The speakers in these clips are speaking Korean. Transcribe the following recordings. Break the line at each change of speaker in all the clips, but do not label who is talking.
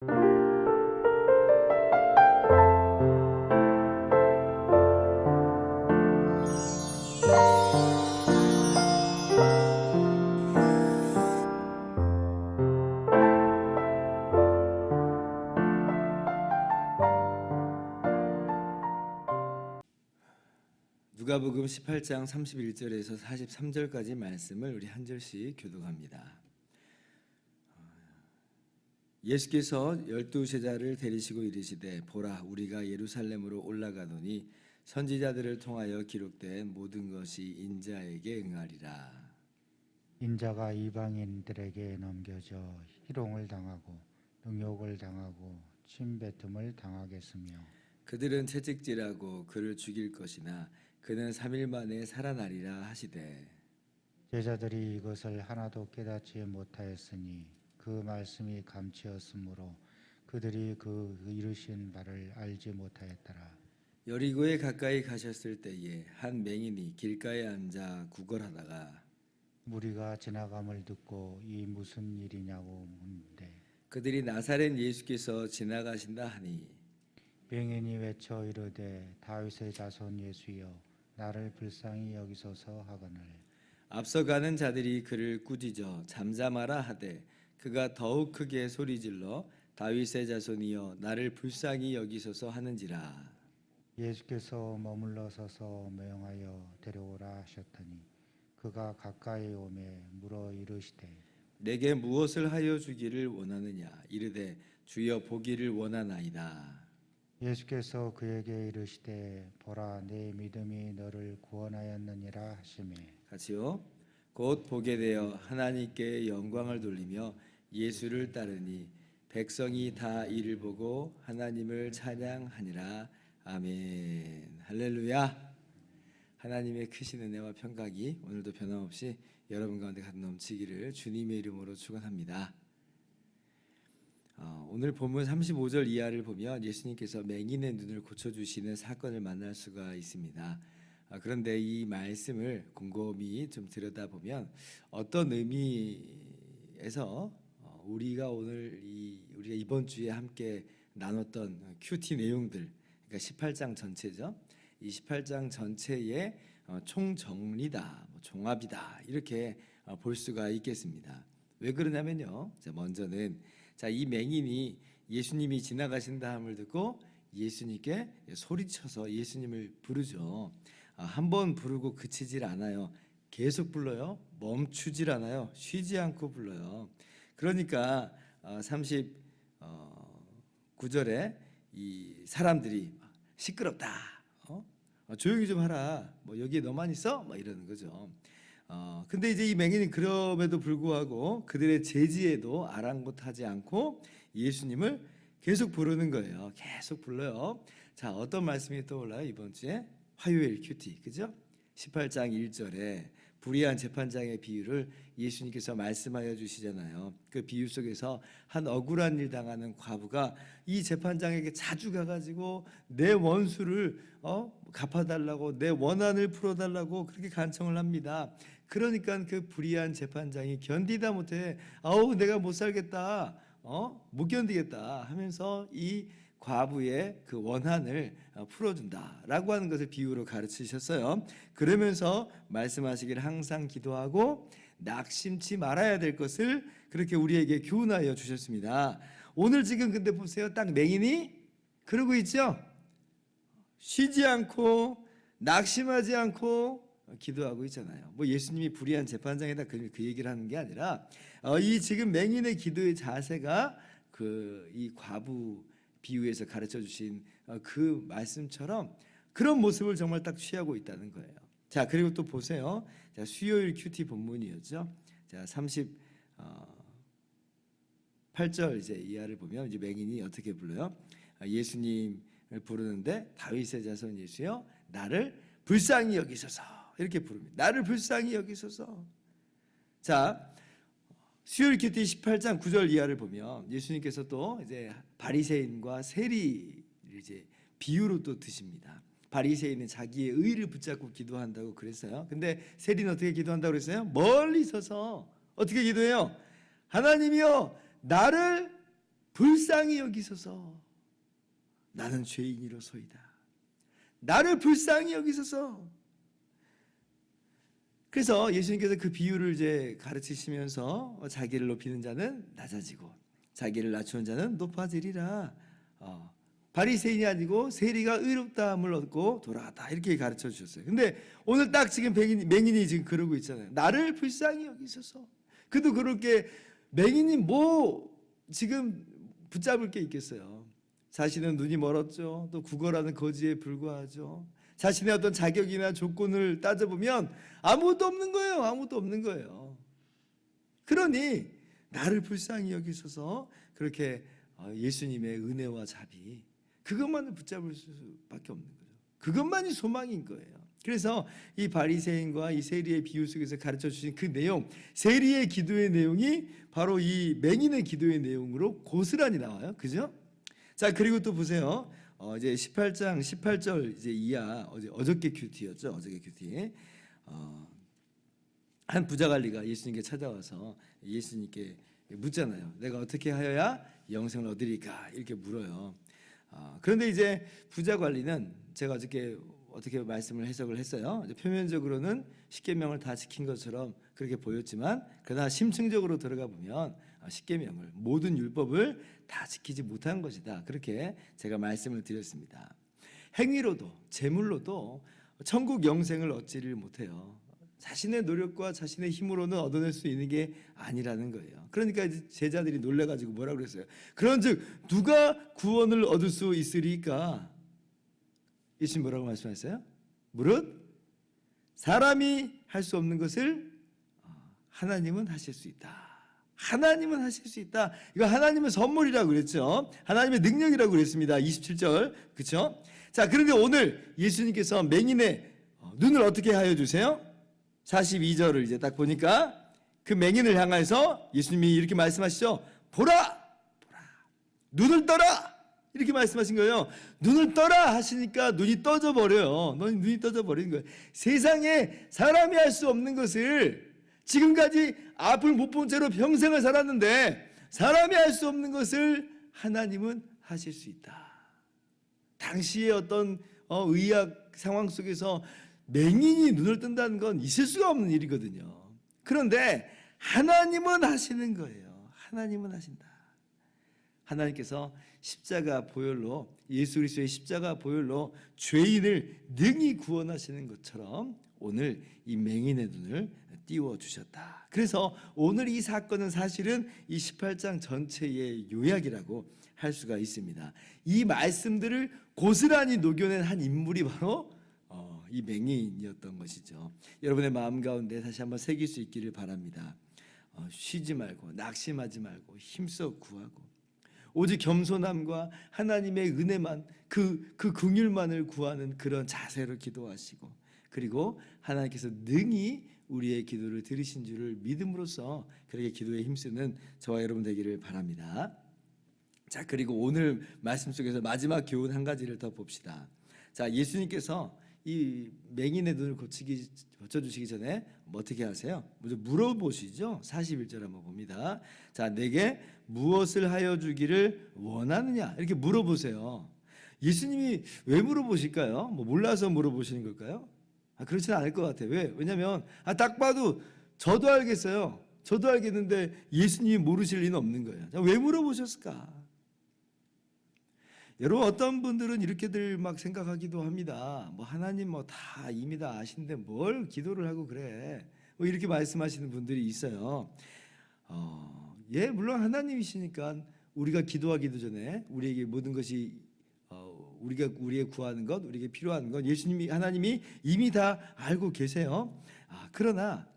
누가복음 18장 31절에서 43절까지 말씀을 우리 한 절씩 교독합니다. 예수께서 12제자를 데리시고 이르시되 보라 우리가 예루살렘으로 올라가노니 선지자들을 통하여 기록된 모든 것이 인자에게 응하리라.
인자가 이방인들에게 넘겨져 희롱을 당하고 능욕을 당하고 침뱉음을 당하겠으며
그들은 채찍질하고 그를 죽일 것이나 그는 3일 만에 살아나리라 하시되
제자들이 이것을 하나도 깨닫지 못하였으니 그 말씀이 감치었으므로 그들이 그 이르신 바를 알지 못하였더라.
여리고에 가까이 가셨을 때에 한 맹인이 길가에 앉아 구걸하다가
무리가 지나감을 듣고 이 무슨 일이냐고 묻는데
그들이 나사렛 예수께서 지나가신다 하니
맹인이 외쳐 이르되 다윗의 자손 예수여 나를 불쌍히 여기소서 하거늘
앞서가는 자들이 그를 꾸짖어 잠잠하라 하되 그가 더욱 크게 소리질러 다윗의 자손이여 나를 불쌍히 여기소서 하는지라.
예수께서 머물러 서서 명하여 데려오라 하셨더니 그가 가까이 오매 물어 이르시되
내게 무엇을 하여 주기를 원하느냐 이르되 주여 보기를 원하나이다.
예수께서 그에게 이르시되 보라 내 믿음이 너를 구원하였느니라 하시매
같이요. 곧 보게 되어 하나님께 영광을 돌리며 예수를 따르니 백성이 다 이를 보고 하나님을 찬양하니라. 아멘. 할렐루야. 하나님의 크신 은혜와 평강이 오늘도 변함없이 여러분 가운데 가득 넘치기를 주님의 이름으로 축원합니다. 오늘 본문 35절 이하를 보면 예수님께서 맹인의 눈을 고쳐주시는 사건을 만날 수가 있습니다. 그런데 이 말씀을 곰곰이 좀 들여다보면 어떤 의미에서 우리가 우리가 이번 주에 함께 나눴던 큐티 내용들, 그러니까 18장 전체죠. 이 18장 전체의 총정리다, 종합이다 이렇게 볼 수가 있겠습니다. 왜 그러냐면요. 먼저는 이 맹인이 예수님이 지나가신다 함을 듣고 예수님께 소리쳐서 예수님을 부르죠. 한 번 부르고 그치질 않아요. 계속 불러요. 멈추질 않아요. 쉬지 않고 불러요. 그러니까 39절에 이 사람들이 시끄럽다. 조용히 좀 하라. 여기에 너만 있어? 이러는 거죠. 근데 이제 이 맹인이 그럼에도 불구하고 그들의 제지에도 아랑곳하지 않고 예수님을 계속 부르는 거예요. 계속 불러요. 자, 어떤 말씀이 떠올라요? 이번 주에 화요일 큐티, 그죠? 18장 1절에 불의한 재판장의 비유를 예수님께서 말씀하여 주시잖아요. 그 비유 속에서 한 억울한 일 당하는 과부가 이 재판장에게 자주 가가지고 내 원수를 갚아달라고, 내 원한을 풀어달라고 그렇게 간청을 합니다. 그러니까 그 불의한 재판장이 견디다 못해 아우 내가 못 살겠다, 못 견디겠다 하면서 이 과부의 그 원한을 풀어준다라고 하는 것을 비유로 가르치셨어요. 그러면서 말씀하시길 항상 기도하고 낙심치 말아야 될 것을 그렇게 우리에게 교훈하여 주셨습니다. 오늘 지금 근데 보세요. 딱 맹인이 그러고 있죠. 쉬지 않고 낙심하지 않고 기도하고 있잖아요. 예수님이 불의한 재판장에다 그 얘기를 하는 게 아니라 이 지금 맹인의 기도의 자세가 이 과부 비유에서 가르쳐 주신 그 말씀처럼 그런 모습을 정말 딱 취하고 있다는 거예요. 자, 그리고 또 보세요. 자, 수요일 큐티 본문이었죠. 자, 38절 이제 이하를 보면 이제 맹인이 어떻게 불러요? 예수님을 부르는데 다윗의 자손 예수여 나를 불쌍히 여기소서 이렇게 부릅니다. 나를 불쌍히 여기소서. 자, 수요일 큐티 18장 9절 이하를 보면 예수님께서 또 이제 바리새인과 세리를 이제 비유로 또 드십니다. 바리새인은 자기의 의를 붙잡고 기도한다고 그랬어요. 근데 세리는 어떻게 기도한다고 그랬어요? 멀리 서서 어떻게 기도해요? 하나님이여 나를 불쌍히 여기소서. 나는 죄인이로소이다. 나를 불쌍히 여기소서. 그래서 예수님께서 그 비유를 이제 가르치시면서 자기를 높이는 자는 낮아지고 자기를 낮추는 자는 높아지리라. 바리새인이 아니고 세리가 의롭다함을 얻고 돌아갔다, 이렇게 가르쳐 주셨어요. 근데 오늘 딱 지금 맹인이 지금 그러고 있잖아요. 나를 불쌍히 여기소서. 그도 그렇게 맹인이 뭐 지금 붙잡을 게 있겠어요. 자신은 눈이 멀었죠. 또 국어라는 거지에 불과하죠. 자신의 어떤 자격이나 조건을 따져보면 아무것도 없는 거예요. 아무것도 없는 거예요. 그러니 나를 불쌍히 여기소서. 그렇게 예수님의 은혜와 자비, 그것만을 붙잡을 수밖에 없는 거죠. 그것만이 소망인 거예요. 그래서 이 바리새인과 이 세리의 비유 속에서 가르쳐 주신 그 내용, 세리의 기도의 내용이 바로 이 맹인의 기도의 내용으로 고스란히 나와요. 그죠? 자, 그리고 또 보세요. 이제 18장 18절 이제 이하, 어저께 큐티였죠. 어저께 큐티. 한 부자관리가 예수님께 찾아와서 예수님께 묻잖아요. 내가 어떻게 하여야 영생을 얻으리까? 이렇게 물어요. 그런데 이제 부자관리는 제가 어떻게 말씀을 해석을 했어요. 이제 표면적으로는 십계명을 다 지킨 것처럼 그렇게 보였지만, 그러나 심층적으로 들어가 보면 십계명을, 모든 율법을 다 지키지 못한 것이다. 그렇게 제가 말씀을 드렸습니다. 행위로도 재물로도 천국 영생을 얻지를 못해요. 자신의 노력과 자신의 힘으로는 얻어낼 수 있는 게 아니라는 거예요. 그러니까 이제 제자들이 놀래가지고 뭐라고 그랬어요? 그런즉 누가 구원을 얻을 수 있으리까? 예수님 뭐라고 말씀하셨어요? 무릇 사람이 할 수 없는 것을 하나님은 하실 수 있다. 하나님은 하실 수 있다. 이거 하나님의 선물이라고 그랬죠. 하나님의 능력이라고 그랬습니다. 27절. 그렇죠? 자, 그런데 오늘 예수님께서 맹인의 눈을 어떻게 하여 주세요? 42절을 이제 딱 보니까 그 맹인을 향해서 예수님이 이렇게 말씀하시죠. 보라! 눈을 떠라! 이렇게 말씀하신 거예요. 눈을 떠라 하시니까 눈이 떠져 버려요. 눈이 떠져 버리는 거예요. 세상에 사람이 할 수 없는 것을, 지금까지 앞을 못 본 채로 평생을 살았는데 사람이 할 수 없는 것을 하나님은 하실 수 있다. 당시의 어떤 의학 상황 속에서 맹인이 눈을 뜬다는 건 있을 수가 없는 일이거든요. 그런데 하나님은 하시는 거예요. 하나님은 하신다. 하나님께서 십자가 보혈로, 예수 그리스도의 십자가 보혈로 죄인을 능히 구원하시는 것처럼 오늘 이 맹인의 눈을 띄워 주셨다. 그래서 오늘 이 사건은 사실은 이 18장 전체의 요약이라고 할 수가 있습니다. 이 말씀들을 고스란히 녹여낸 한 인물이 바로 이 맹인이었던 것이죠. 여러분의 마음 가운데 다시 한번 새길 수 있기를 바랍니다. 쉬지 말고 낙심하지 말고 힘써 구하고 오직 겸손함과 하나님의 은혜만, 그 긍휼만을 구하는 그런 자세로 기도하시고, 그리고 하나님께서 능히 우리의 기도를 들으신 줄을 믿음으로써 그렇게 기도에 힘쓰는 저와 여러분 되기를 바랍니다. 자, 그리고 오늘 말씀 속에서 마지막 교훈 한 가지를 더 봅시다. 자, 예수님께서 이 맹인의 눈을 고쳐주시기 전에 어떻게 하세요? 먼저 물어보시죠. 41절 한번 봅니다. 자, 내게 무엇을 하여 주기를 원하느냐? 이렇게 물어보세요. 예수님이 왜 물어보실까요? 뭐 몰라서 물어보시는 걸까요? 그렇지는 않을 것 같아요. 왜냐하면 딱 봐도 저도 알겠어요. 저도 알겠는데 예수님이 모르실 리는 없는 거예요. 왜 물어보셨을까? 여러분, 어떤 분들은 이렇게들 막 생각하기도 합니다. 뭐 하나님 뭐 다 이미 다 아시는데 뭘 기도를 하고 그래? 뭐 이렇게 말씀하시는 분들이 있어요. 예, 물론 하나님이시니까 우리가 기도하기도 전에 우리에게 모든 것이 우리의 구하는 것, 우리에게 필요한 것 예수님이, 하나님이 이미 다 알고 계세요. 그러나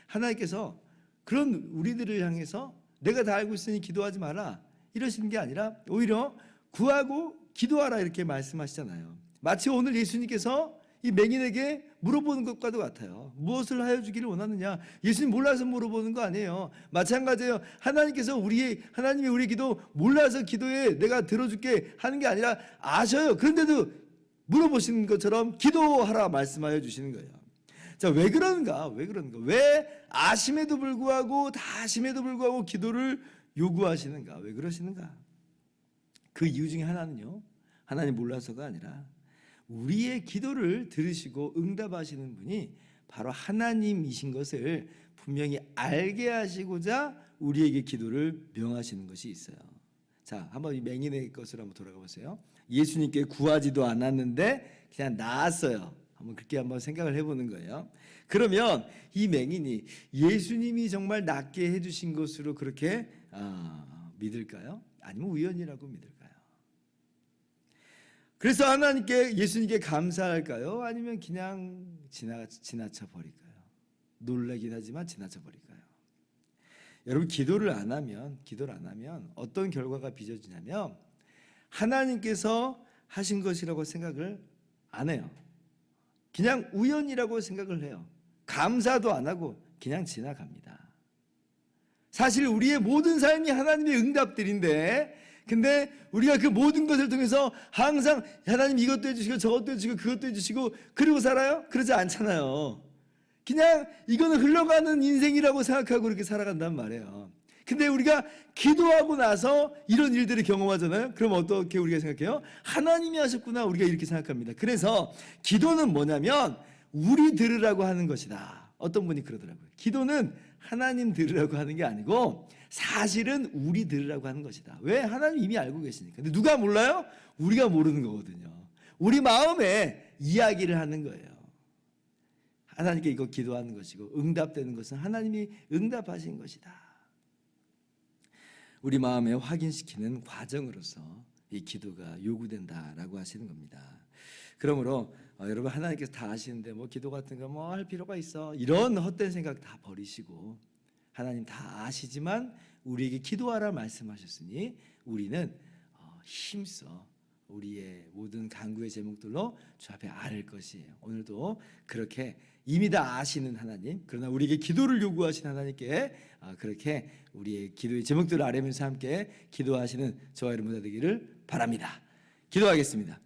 하나님께서 그런 우리들을 향해서 내가 다 알고 있으니 기도하지 마라 이러시는 게 아니라 오히려 구하고 기도하라 이렇게 말씀하시잖아요. 마치 오늘 예수님께서 이 맹인에게 물어보는 것과도 같아요. 무엇을 하여 주기를 원하느냐? 예수님 몰라서 물어보는 거 아니에요. 마찬가지예요. 하나님이 우리 기도 몰라서 기도해 내가 들어줄게 하는 게 아니라 아셔요. 그런데도 물어보시는 것처럼 기도하라 말씀하여 주시는 거예요. 자, 왜 그런가? 왜 아심에도 불구하고 다 아심에도 불구하고 기도를 요구하시는가? 왜 그러시는가? 그 이유 중에 하나는요, 하나님 몰라서가 아니라 우리의 기도를 들으시고 응답하시는 분이 바로 하나님이신 것을 분명히 알게 하시고자 우리에게 기도를 명하시는 것이 있어요. 자, 한번 이 맹인의 것으로 한번 돌아가 보세요. 예수님께 구하지도 않았는데 그냥 나았어요. 한번 그렇게 한번 생각을 해보는 거예요. 그러면 이 맹인이 예수님이 정말 낫게 해주신 것으로 그렇게 믿을까요? 아니면 우연이라고 믿을까요? 그래서 하나님께, 예수님께 감사할까요? 아니면 그냥 지나쳐 버릴까요? 놀라긴 하지만 지나쳐 버릴까요? 여러분, 기도를 안 하면 어떤 결과가 빚어지냐면 하나님께서 하신 것이라고 생각을 안 해요. 그냥 우연이라고 생각을 해요. 감사도 안 하고 그냥 지나갑니다. 사실 우리의 모든 삶이 하나님의 응답들인데, 근데 우리가 그 모든 것을 통해서 항상 하나님 이것도 해주시고 저것도 해주시고 그것도 해주시고 그리고 살아요? 그러지 않잖아요. 그냥 이거는 흘러가는 인생이라고 생각하고 이렇게 살아간단 말이에요. 근데 우리가 기도하고 나서 이런 일들을 경험하잖아요. 그럼 어떻게 우리가 생각해요? 하나님이 하셨구나, 우리가 이렇게 생각합니다. 그래서 기도는 뭐냐면 우리 들으라고 하는 것이다. 어떤 분이 그러더라고요. 기도는 하나님 들으라고 하는 게 아니고 사실은 우리 들으라고 하는 것이다. 왜? 하나님 이미 알고 계시니까. 근데 누가 몰라요? 우리가 모르는 거거든요. 우리 마음에 이야기를 하는 거예요. 하나님께 이거 기도하는 것이고 응답되는 것은 하나님이 응답하신 것이다. 우리 마음에 확인시키는 과정으로서 이 기도가 요구된다라고 하시는 겁니다. 그러므로 여러분, 하나님께서 다 아시는데 뭐 기도 같은 거 뭐 할 필요가 있어, 이런 헛된 생각 다 버리시고 하나님 다 아시지만 우리에게 기도하라 말씀하셨으니 우리는 힘써 우리의 모든 간구의 제목들로 주 앞에 아를 것이에요. 오늘도 그렇게 이미 다 아시는 하나님, 그러나 우리에게 기도를 요구하신 하나님께 그렇게 우리의 기도의 제목들을 아뢰면서 함께 기도하시는 저와 여러분 되기를 바랍니다. 기도하겠습니다.